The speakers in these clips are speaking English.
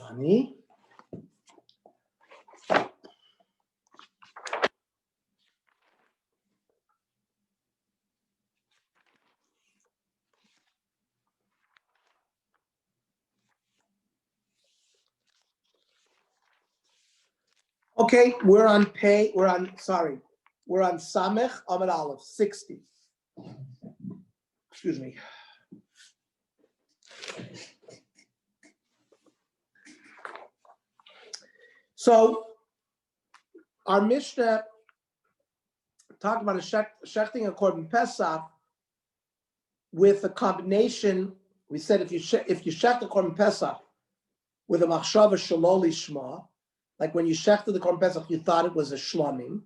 funny. Okay, we're on Samech Amud Aleph 60. Excuse me. So our Mishnah talked about a shechting of Korban Pesach with a combination. We said if you shecht the Korban Pesach with a machshava shelo lishma, like when you shechted the Korban Pesach, you thought it was a shlomim,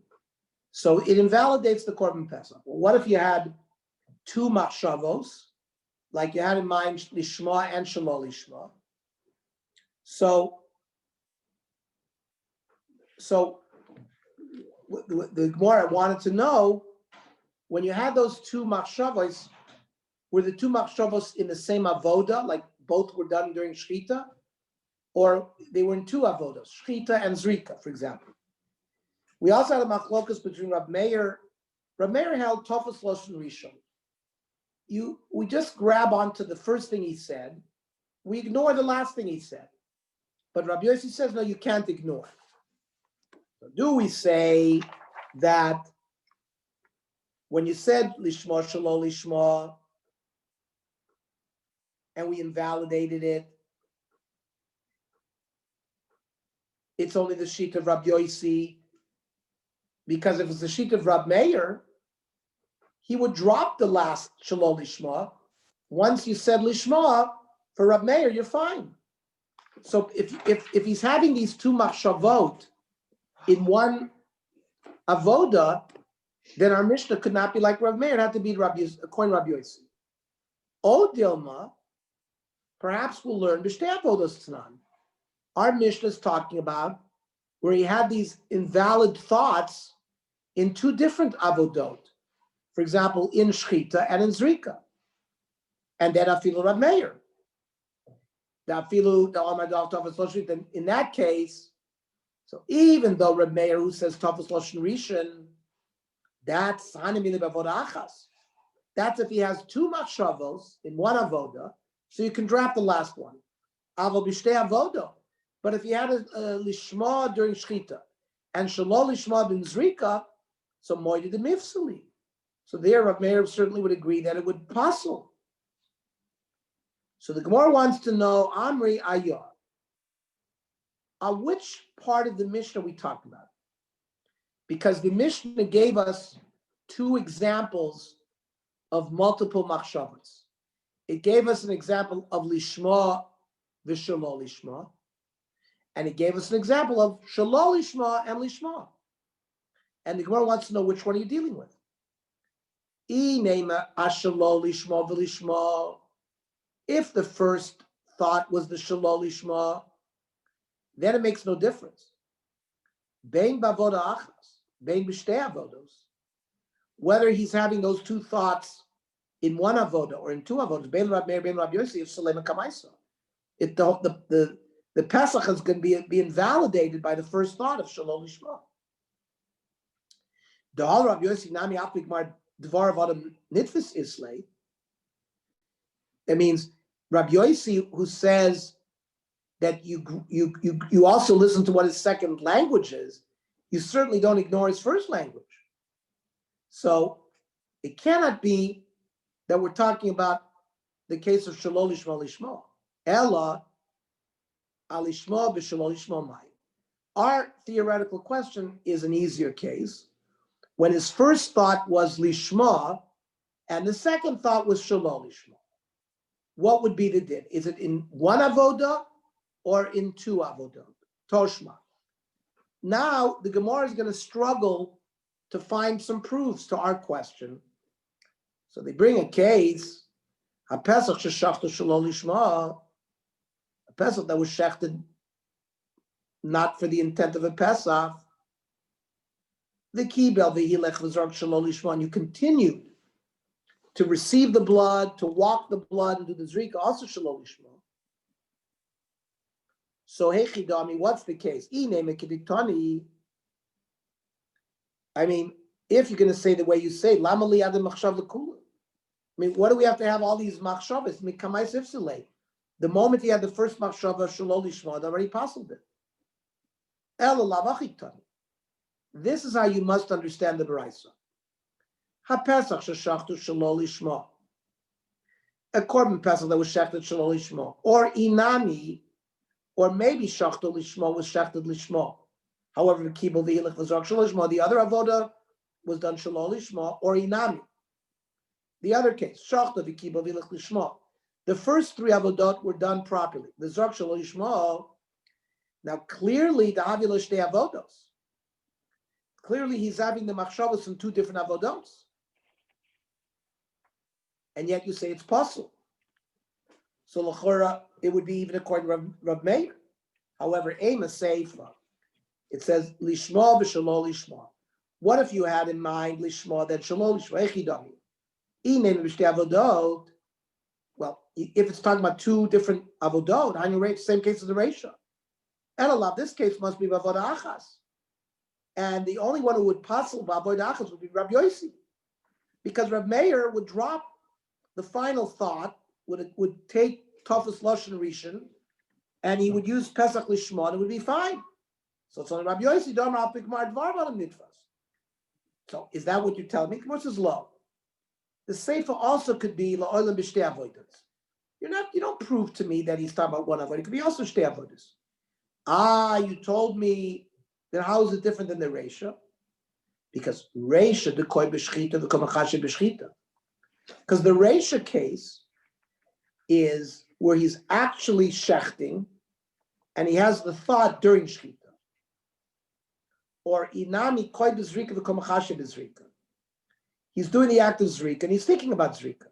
so it invalidates the Korban Pesach. Well, what if you had two machshavos, like you had in mind lishma and shelo lishma? So the Gemara wanted to know, when you had those two machshavos, were the two machshavos in the same avoda, like both were done during shchita, or they were in two avodas, shchita and zrika, for example? We also had a machlokas between Rab Meir. Rab Meir held tofas loshen rishon. We just grab onto the first thing he said. We ignore the last thing he said. But Rabbi Yossi says, no, you can't ignore. So do we say that when you said lishma shelo lishma and we invalidated it, it's only the sheet of Rabbi Yossi? Because if it's the sheet of Rab Meir, he would drop the last shelo lishma. Once you said lishma for Rab Meir, you're fine. So if he's having these two machshavot in one avoda, then our Mishnah could not be like Rav Meir. It had to be according to Rabbi Yossi. O Dilma, perhaps we'll learn b'shtei avodos t'nan. Our Mishnah is talking about where he had these invalid thoughts in two different avodot. For example, in shchita and in zrika. And then afilu Rav Meir. Then in that case, so even though Reb Meir, who says tafos loshen rishon, that's if he has two machshavos in one avoda, so you can drop the last one. Avo b'shtei avoda. But if he had a lishma during shchita and shelo lishma bin zrika, so moed de mifsali. So there, Reb Meir certainly would agree that it would puzzle. So the Gemara wants to know, Amri Ayah, on which part of the Mishnah we talked about? Because the Mishnah gave us two examples of multiple machshavos. It gave us an example of lishma v'shelo lishma, and it gave us an example of shelo lishma and lishma. And the Gemara wants to know, which one are you dealing with? Inema ashelo lishma v'lishma. If the first thought was the shelo lishma, then it makes no difference. Bein bavoda achas, bein b'shtei avodos. Whether he's having those two thoughts in one avoda or in two avodas, bein Rab Meir, bein Rab Yossi, it's Salem Kamaisa. The Pesach is going to be invalidated by the first thought of shelo lishma. Da'al Rab Yossi nami apik mar dvar avadam nitfis islay. That means Rabbi Yossi, who says that you also listen to what his second language is, you certainly don't ignore his first language. So it cannot be that we're talking about the case of shelo lishma lishma. Ella alishma b'shelo lishma mai. Our theoretical question is an easier case. When his first thought was lishma and the second thought was shelo lishma, what would be the din? Is it in one avoda or in two avodah? Toshma. Now the Gemara is going to struggle to find some proofs to our question. So they bring a case, a Pesach sheshachta shelo lishma, a Pesach that was shechted not for the intent of a Pesach. The kibel v'hilech v'zrak shelo lishma, and you continued to receive the blood, to walk the blood, and do the zrika, also shelo lishma. So Hechidami, what's the case? I mean, if you're going to say the way you say, Lama li adam machshav l'kula. I mean, what do we have to have all these machshavas? Mikamai sifsilei. The moment he had the first machshava, shalol lishma, it already passed it. Ela lavachitani. This is how you must understand the Baraisa. HaPesach sheshachtu shalol lishma. A korban Pesach that was shechted shalol lishma. Or inami, or maybe shachtu lishma was shechted lishma. However, the kibul v'hilach v'zrak shalol lishma. The other avoda was done shalol lishma or inami. The other case, shachta v'kibul v'hilach lishma. The first three avodot were done properly. The zrak shalol lishma. Now clearly the havila shtei avodos. Clearly he's having the machshavos from two different avodos. And yet you say it's possible. So l'chora, it would be even according to Rav Meir. However, Ema Seifa, it says lishma v'shalol lishma. What if you had in mind lishma that shalol lishma echidami? Inem v'shtei avodot. Well, if it's talking about two different avodot, how you rate the same case as the Reisha? Elalav, this case must be b'avodah achas. And the only one who would possible b'avodah achas would be Rabbi Yossi. Because Rav Meir would drop the final thought, would take Tofus Lashon Rishon, and he would use Pesach Lishma, and it would be fine. So it's only Rabbi Yossi, don't apik mar dvar b'al mitzvahs. So is that what you're telling me? What's his law? The Sefer also could be la'olam b'shtei avodas. You don't prove to me that he's talking about one avodah. It could be also shtei avodas. You told me that how is it different than the Reisha? Because Reisha the koi b'shchita v'komachashi b'shchita. Because the Reisha case is where he's actually shechting, and he has the thought during shchita. Or inami koi b'zrika v'komachashi b'zrika. He's doing the act of zrika, and he's thinking about zrika.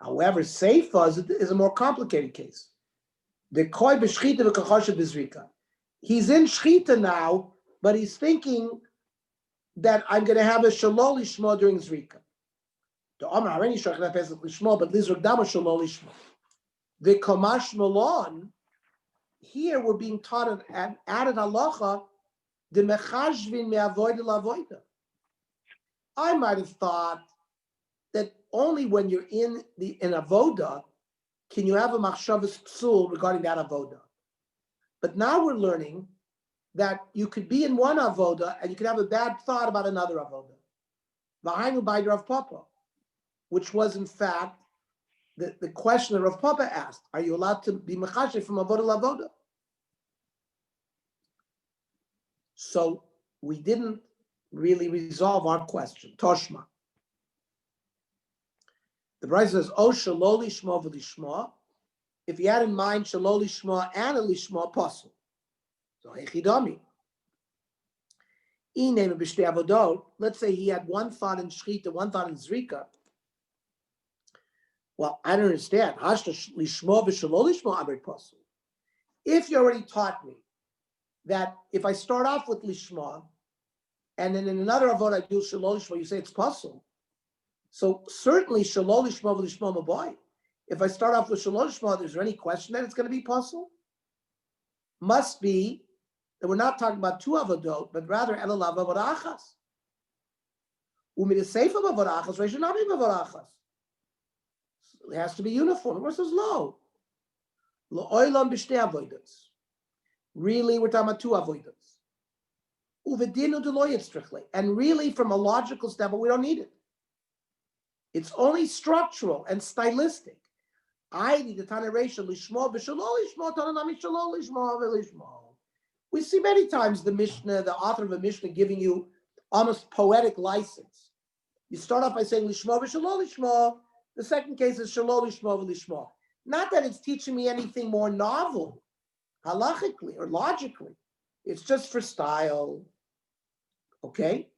However, Seifa is a more complicated case. The koi b'shchita v'komachashi b'zrika. He's in shchita now, but he's thinking that I'm going to have a shalol lishma during zrika. The Amar Hareni Shachna Pesach Lishma, but Lizrak Dama Shalol Lishma. The Kamash Malon, here we're being taught an added halacha, the Mechashvin Me'avoida Lavoida. I might have thought that only when you're in avoda can you have a machshavas psul regarding that avoda. But now we're learning that you could be in one avoda and you could have a bad thought about another avoda. V'hainu by Rav Papa, which was in fact the question that Rav Papa asked: are you allowed to be mechashev from avoda lavoda? So we didn't really resolve our question. Toshma. The Brisa says, "O shalol lishma v'lishma." If you had in mind shalol lishma and a lishma, possible. So hechidami. Ineme b'shtei avodot. Let's say he had one thought in shchita, one thought in zrika. Well, I don't understand. Hashta lishma v'shalol lishma amrit possible. If you already taught me that if I start off with lishma and then in another avodah I do shalol lishma, you say it's possible. So certainly shalol lishma v'lishma maboy. If I start off with shalol lishma, is there any question that it's going to be possible? Must be that we're not talking about two avodot, but rather elalav avodah achas. U'midaseifa avodah achas, reish not be avodah achas. It has to be uniform. What's this low? Lo'olam b'shtei avodas. Really, we're talking about two avodas. Uvedinu deloy yitztrichle. And really, from a logical standpoint, we don't need it. It's only structural and stylistic. I need the Tana Reisha lishma v'shalol lishma tananami shalol lishma v'lishma. We see many times the Mishnah, the author of a Mishnah, giving you almost poetic license. You start off by saying lishma v'shalol lishma. The second case is shalol lishma v'lishma. Not that it's teaching me anything more novel, halachically or logically. It's just for style. Okay?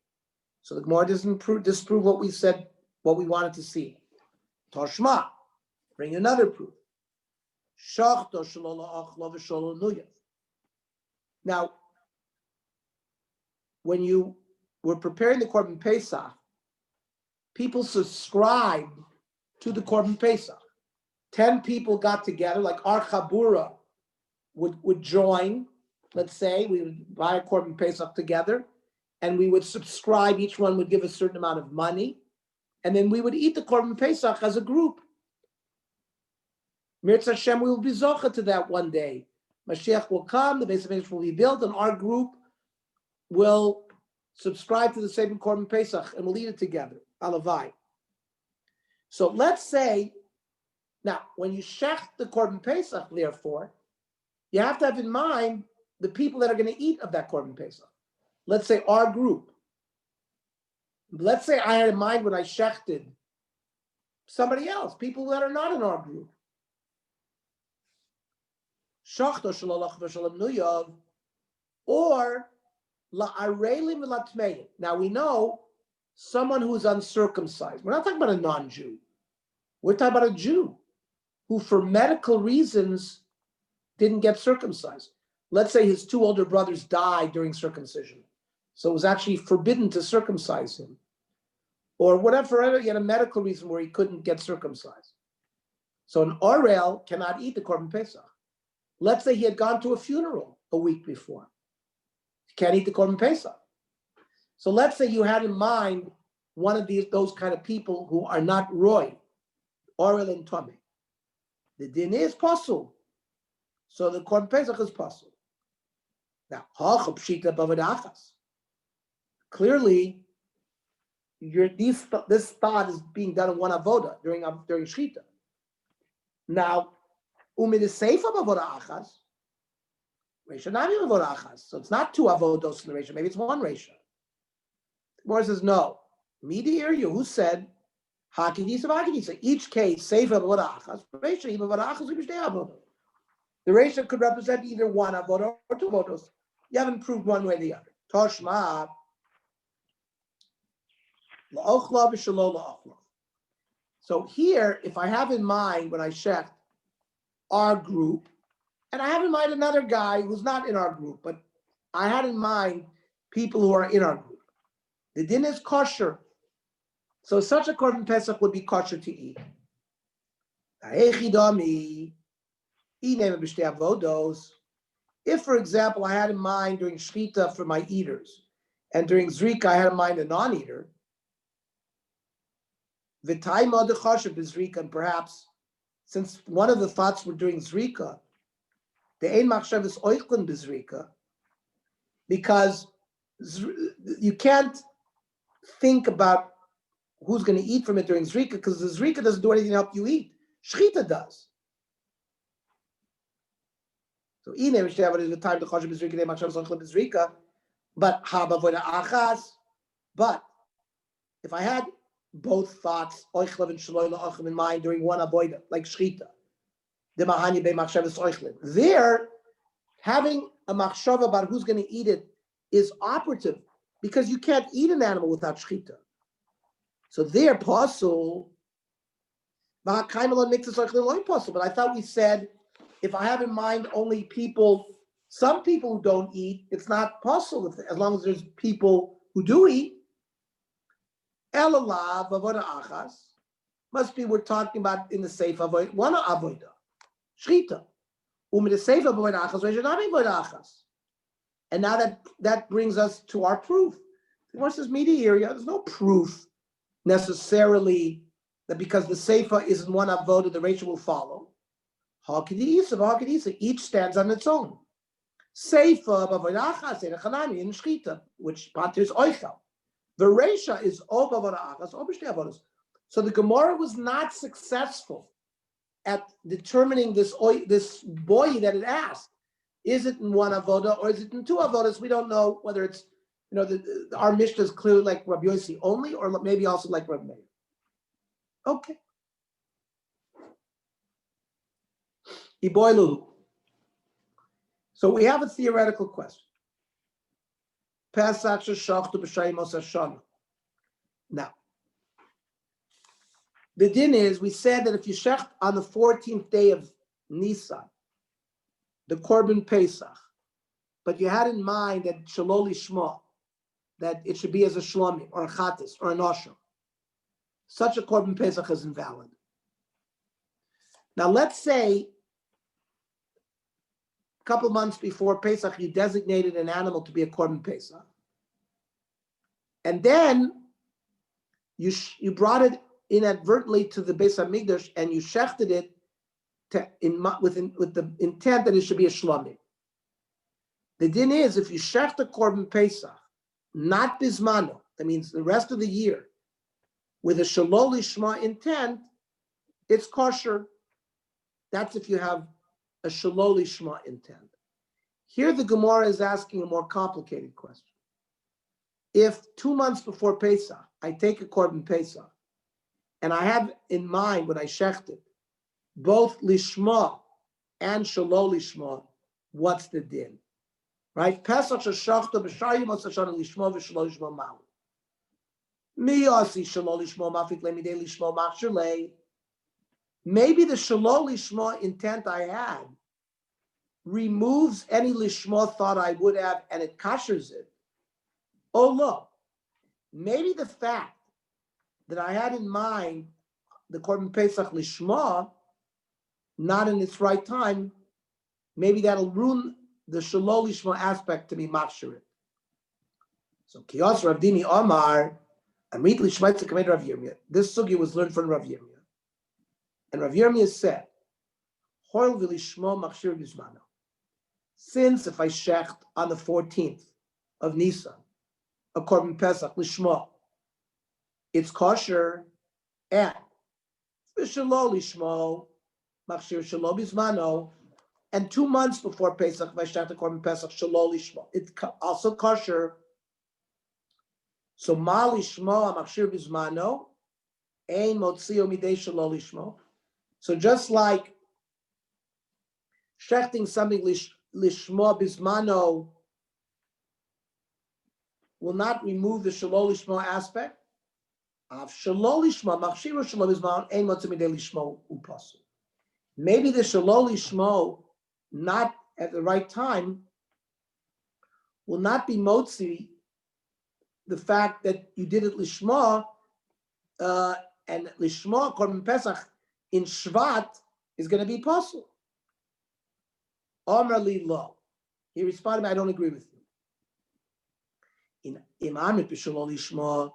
So the Gemara doesn't disprove what we said, what we wanted to see. Toshma. Bring another proof. Shachto shalol achla v'shalol nuyav. Now, when you were preparing the Korban Pesach, people subscribed to the Korban Pesach. 10 people got together, like our Chabura would join. Let's say we would buy a Korban Pesach together, and we would subscribe. Each one would give a certain amount of money, and then we would eat the Korban Pesach as a group. Mirz Hashem, we will be zocha to that one day. Mashiach will come, the Beis HaMikdash will be built, and our group will subscribe to the same Korban Pesach, and we'll eat it together. Alavai. So let's say, now, when you shech the Korban Pesach, therefore, you have to have in mind the people that are going to eat of that Korban Pesach. Let's say our group. Let's say I had in mind when I shechted somebody else, people that are not in our group. Or now we know someone who is uncircumcised. We're not talking about a non-Jew. We're talking about a Jew who, for medical reasons, didn't get circumcised. Let's say his two older brothers died during circumcision, so it was actually forbidden to circumcise him, or whatever. He had a medical reason where he couldn't get circumcised. So an Orel cannot eat the Korban Pesach. Let's say he had gone to a funeral a week before. He can't eat the Korban Pesach. So let's say you had in mind one of those kind of people who are not Roy, Orel and Tomei. The din is pasul. So the Korban Pesach is pasul. Now, clearly, this thought is being done in one avoda during shchita. Now, umid is seifa b'avoda achas. Reisha nami b'avoda achas. So it's not two avodos in the reisha. Maybe it's one reisha. The Gemara says no. Mediator, who said hakidisa v'hakidisa? Each case seifa b'avoda achas. Reisha b'avoda achas u'b'shtei avoda. The reisha could represent either one avoda or two avodos. You haven't proved one way or the other. Toshma la'ochla v'shelo la'ochla. So here, if I have in mind when I shech our group, and I have in mind another guy who's not in our group, but I had in mind people who are in our group. The din is kosher. So such a Korban Pesach would be kosher to eat. If, for example, I had in mind during shchita for my eaters, and during zrika I had in mind a non-eater, and perhaps since one of the thoughts were during zrika, the ein machshav is oichlin b'zrika, because you can't think about who's going to eat from it during zrika, because the zrika doesn't do anything to help you eat. Shchita does. So is the time the chashav b'zrika the machshav is oichlin b'zrika, but habavoda achas. But if I had both thoughts, oichlav and shaloi la'achim, in mind during one avoda, like shchita, the mahani be machshavas oichlin. There, having a machshava about who's going to eat it is operative, because you can't eat an animal without shchita. So there, pasul, v'hakaimelon mixes oichlin loy pasul. But I thought we said if I have in mind only some people who don't eat, it's not pasul as long as there's people who do eat. Elalav avoda achas must be we're talking about in the seif avoda one avoda shchita. The seif avoda achas reishanami avoda achas. And now that brings us to our proof. Once this media area, there's no proof necessarily that because the seifa is in one avoda, the ratio will follow. Hakidisa, each stands on its own. Seifa avoda achas chanami in shchita, which paters oichel. The Reisha is O b'avoda achas, O b'shtei avodos. So the Gemara was not successful at determining this boy that it asked. Is it in one avoda or is it in two avodas? We don't know whether it's, our Mishnah is clearly like Rabbi Yossi only, or maybe also like Rabbi Meir. Okay. Iboilu. So we have a theoretical question. Pesach shechtu b'shayimos hashana. Now, the din is, we said that if you shecht on the 14th day of Nisan, the Korban Pesach, but you had in mind that shaloli shma, that it should be as a shlomi or a chatis or a nosham, such a Korban Pesach is invalid. Now let's say, couple of months before Pesach, you designated an animal to be a Korban Pesach. And then you brought it inadvertently to the Beis HaMikdash and you shechted it with the intent that it should be a Shlomim. The din is, if you shech the Korban Pesach, not Bismano, that means the rest of the year, with a Shalol Lishma intent, it's kosher. That's if you have a Shalol Lishma intent. Here the Gemara is asking a more complicated question. If 2 months before Pesach, I take a Korban Pesach, and I have in mind when I shecht it, both Lishma and Shalol Lishma, what's the din? Right? Pesach sheshachta b'shar yimos hashana Lishma v'Shalol Lishma ma'u. Mi yasi Shalol Lishma mafik lemidei Lishma machshir lei. Maybe the Shalol Lishma intent I had removes any Lishma thought I would have and it kashers it. Oh, look, maybe the fact that I had in mind the Korban Pesach Lishma, not in its right time, maybe that'll ruin the Shalol Lishma aspect to be machshirit. So, Kiyos Rav Dimi Omar, Amit Lishmaitza Kamed Rav Yirmiyah. This sugi was learned from Rav Yirmiyah. And Rav Yirmiyah said, Hoil v'lishmo machshir bizmano. Since if I shecht on the 14th of Nisan, a Korban Pesach lishmo, it's kosher, and v'shalo lishmo machshir shalo bizmano, and 2 months before Pesach, if I shecht a Korban Pesach shalo lishmo, it's also kosher. So ma lishmo machshir bizmano, ein motzio midei shalo lishmo. So just like shechting something lishma bismano will not remove the shalol lishma aspect of shalol lishma machshiro shalol bismano ein motzimidei lishma upasu. Maybe the shalol lishma not at the right time will not be motzi the fact that you did it lishma and lishma korban pesach in Shvat is going to be possible. Amar li lo. He responded, I don't agree with you. In Amrit b'shalol lishma,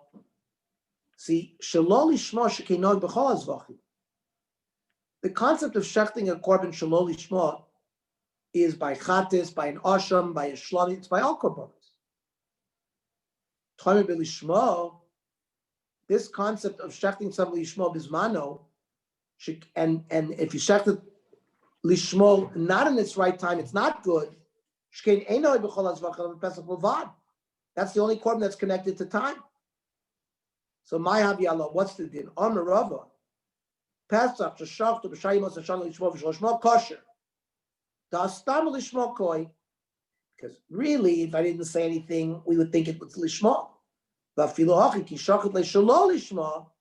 see, shalol lishma shekenog b'chol hazvachim. The concept of shechting a korban shalol lishma is by chatis, by an asham, by a shlami, it's by all korbanos. Tchami b'lishma, this concept of shechting something lishma bismano, and if you shech it lishmo not in its right time, it's not good. That's the only korban that's connected to time. So my haviyallah, what's the din? Amar Rava, Pesach sheshachtu b'shayimos hashana lishmo v'shloshmo kosher. Da'astam lishmo koi, because really, if I didn't say anything, we would think it was lishmo. But filohachi ki shachet leishalo lishmo.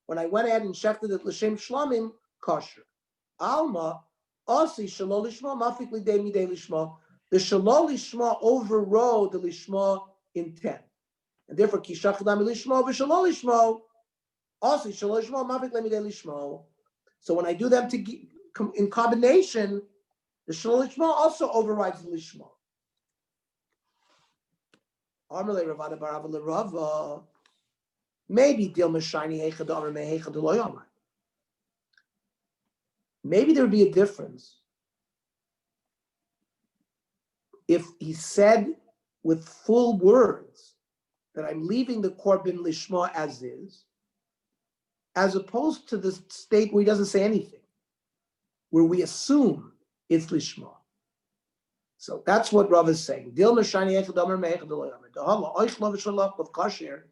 When I went ahead and shechted it l'shem shlamim, kosher. Alma, asi shalol lishma, mafik lidei midei lishma. The shalol lishma overrode the lishma intent. And therefore, ki shachadam lishma v'shalol lishma, asi shalol lishma, mafik lidei lishma. So when I do them in combination, the shalol lishma also overrides the lishma. Amalei Ravada Barava Rava. Maybe Dil Mashani Heichad Amar Meheichad Loyamar. Maybe there would be a difference if he said with full words that I'm leaving the Korban Lishma as is, as opposed to the state where he doesn't say anything, where we assume it's Lishma. So that's what Rav is saying. Dil Mashani Heichad Amar Meheichad Loyamar. Dahama Oichlav Shalach with Kasher.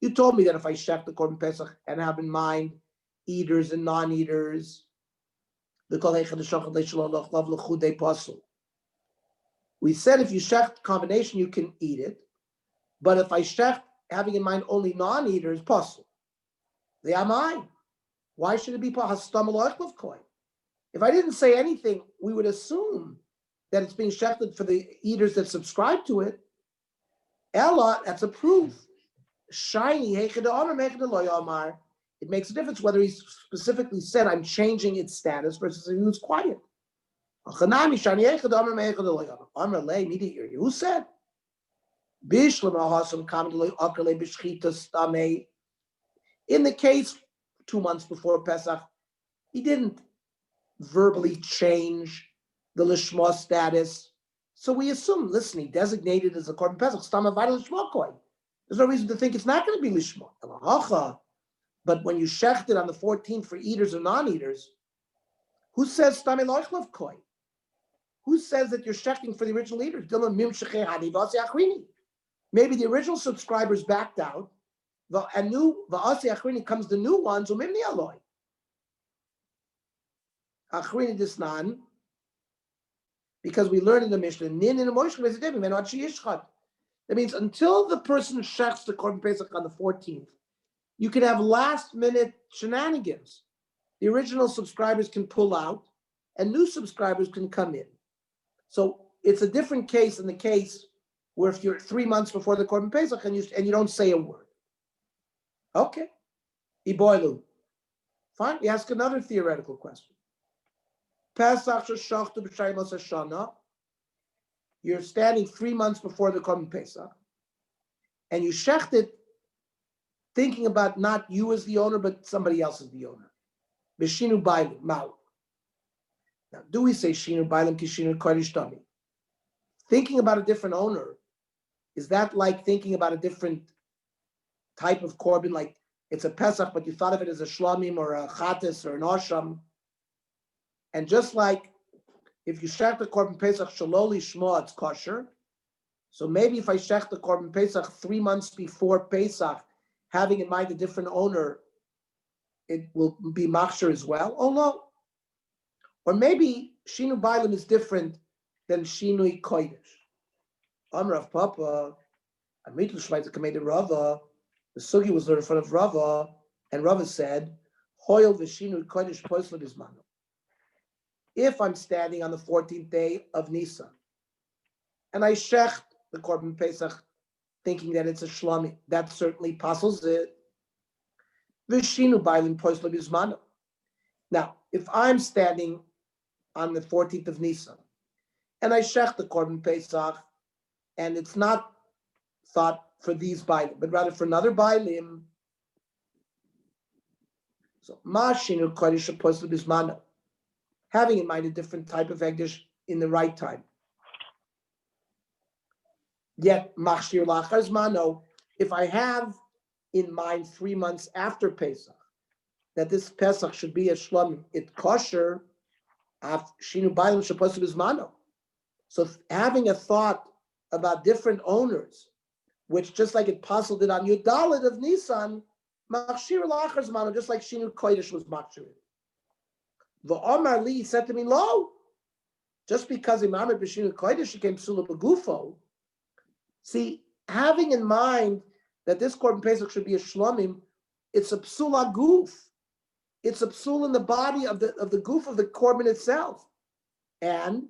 You told me that if I shech the Korban Pesach and have in mind eaters and non-eaters, we said if you shech combination, you can eat it. But if I shech having in mind only non-eaters, possible. They are mine. Why should it be possible? If I didn't say anything, we would assume that it's being shechted for the eaters that subscribe to it. Ella, that's a proof. Shiny, it makes a difference whether he specifically said I'm changing its status versus he was quiet. Who said? In the case 2 months before Pesach, he didn't verbally change the Lishma status. So we assume, listen, he designated as a Korban Pesach, Stama Vayda Lishma Koi. There's no reason to think it's not going to be Lishma. But when you shecht it on the 14th for eaters or non-eaters, who says Stame Loichlav Koi? Who says that you're shechting for the original eaters? Maybe the original subscribers backed out, and new Va'asi Achrini comes the new ones, Umimni Aloi. Achrini Disnan, because we learn in the Mishnah, Nin in the Moshe that means until the person shechts the Korban Pesach on the 14th, you can have last-minute shenanigans. The original subscribers can pull out, and new subscribers can come in. So it's a different case in the case where if you're 3 months before the Korban Pesach and you don't say a word. Okay. Iboilu. Fine. We ask another theoretical question. Pesach sheshachtu b'shaylos hashana. You're standing 3 months before the Korban Pesach, and you shecht it thinking about not you as the owner, but somebody else as the owner. B'shinu bailim, ma'u. Now, do we say shinu bailim kishinu kodesh tami? Thinking about a different owner, is that like thinking about a different type of korban, like it's a Pesach, but you thought of it as a shlamim or a chatas or an osham? And just like if you shech the Korban Pesach shaloli shmo, it's kosher. So maybe if I shech the Korban Pesach 3 months before Pesach, having in mind a different owner, it will be machshir as well. Oh no. Or maybe shinu bailim is different than shinui kodesh. Amrav Papa, Amit l'shmaita kamei Rava. The sugi was learned in front of Rava, and Rava said, "Hoyel v'shinui kodesh poisla bizmanu." If I'm standing on the 14th day of Nisan, and I shecht the Korban Pesach, thinking that it's a shlami, that certainly puzzles it. V'shinu bailim poisla bizmanu. Now, if I'm standing on the 14th of Nisan, and I shecht the Korban Pesach, and it's not thought for these bailim, but rather for another bailim. So, mashinu kodesh poisla bizmanu, having in mind a different type of ekdesh in the right time. Yet, machshir lachar zmano, if I have in mind 3 months after Pesach, that this Pesach should be a shlamim, it kosher, shinu bailim sheposu bizmano. So having a thought about different owners, which just like it puzzled it on Yudalit of Nisan, machshir lachar zmano, just like shinu kodesh was machshir. The Omar Li said to me, "Lo, just because Imam B'Shinu Kodesh became Psula B'Gufo." See, having in mind that this Korban Pesach should be a Shlomim, it's a Psula Guf. It's a Psul in the body of the Guf of the Korban itself. And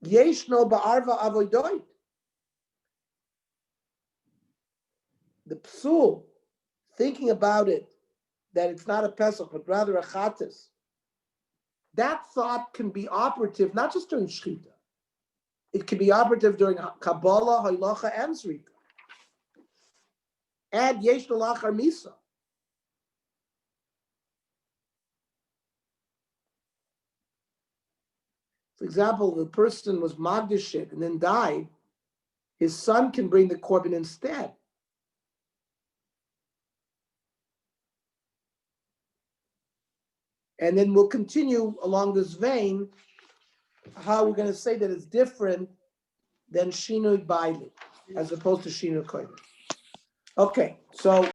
Yeshno Ba'arva Avodoid. The Psul, thinking about it, that it's not a Pesach, but rather a Chatas, that thought can be operative not just during Shechita. It can be operative during Kabbalah, Halacha, and Zrika. And Yesh Lachar Misa. For example, the person was Magdashit and then died, his son can bring the Korban instead. And then we'll continue along this vein, how we're going to say that it's different than Shinui Baili, as opposed to Shinui Kodesh. Okay, so